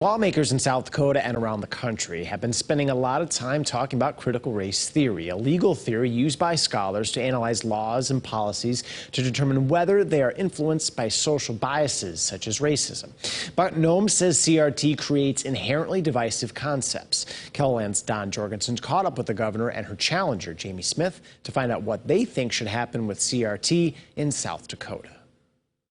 Lawmakers in South Dakota and around the country have been spending a lot of time talking about critical race theory, a legal theory used by scholars to analyze laws and policies to determine whether they are influenced by social biases such as racism. But Noem says CRT creates inherently divisive concepts. KELOLAND's Don Jorgensen caught up with the governor and her challenger, Jamie Smith, to find out what they think should happen with CRT in South Dakota.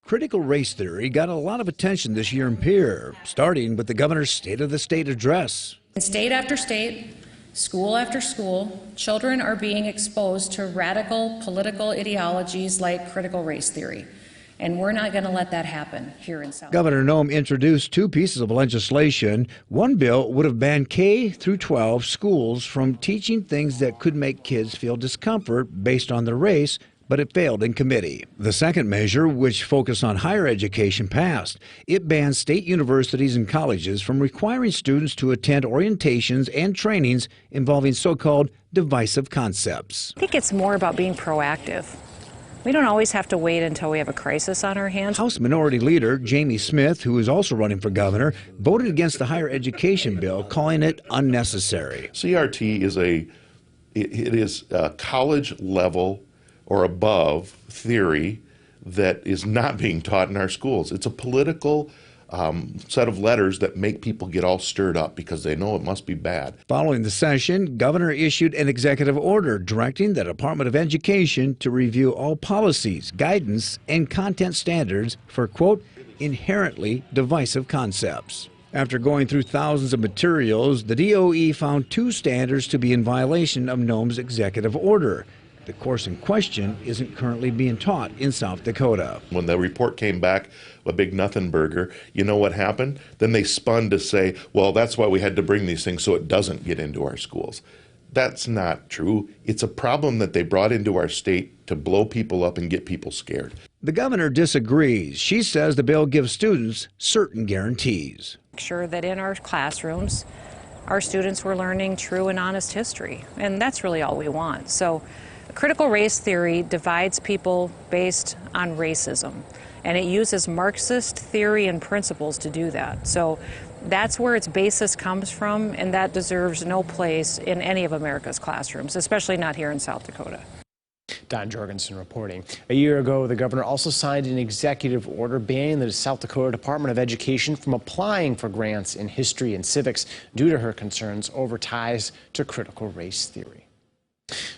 Critical race theory got a lot of attention this year in Pierre, starting with the governor's State of the State address. In state after state, school after school, children are being exposed to radical political ideologies like critical race theory. And we're not going to let that happen here in South Governor Noem introduced two pieces of legislation. One bill would have banned K through 12 schools from teaching things that could make kids feel discomfort based on their race, but it failed in committee. The second measure, which focused on higher education, passed. It bans state universities and colleges from requiring students to attend orientations and trainings involving so-called divisive concepts. I think it's more about being proactive. We don't always have to wait until we have a crisis on our hands. House Minority Leader Jamie Smith, who is also running for governor, voted against the higher education bill, calling it unnecessary. CRT is a college level or above theory that is not being taught in our schools. It's a political set of letters that make people get all stirred up because they know it must be bad. Following the session, Governor issued an executive order directing the Department of Education to review all policies, guidance, and content standards for, quote, inherently divisive concepts. After going through thousands of materials, the DOE found two standards to be in violation of Noem's executive order. The course in question isn't currently being taught in South Dakota. When the report came back, a big nothing burger, you know what happened? Then they spun to say, well, that's why we had to bring these things so it doesn't get into our schools. That's not true. It's a problem that they brought into our state to blow people up and get people scared. The governor disagrees. She says the bill gives students certain guarantees. Make sure that in our classrooms, our students were learning true and honest history, and that's really all we want. So critical race theory divides people based on racism, and it uses Marxist theory and principles to do that. So that's where its basis comes from, and that deserves no place in any of America's classrooms, especially not here in South Dakota. Don Jorgensen reporting. A year ago, the governor also signed an executive order banning the South Dakota Department of Education from applying for grants in history and civics due to her concerns over ties to critical race theory.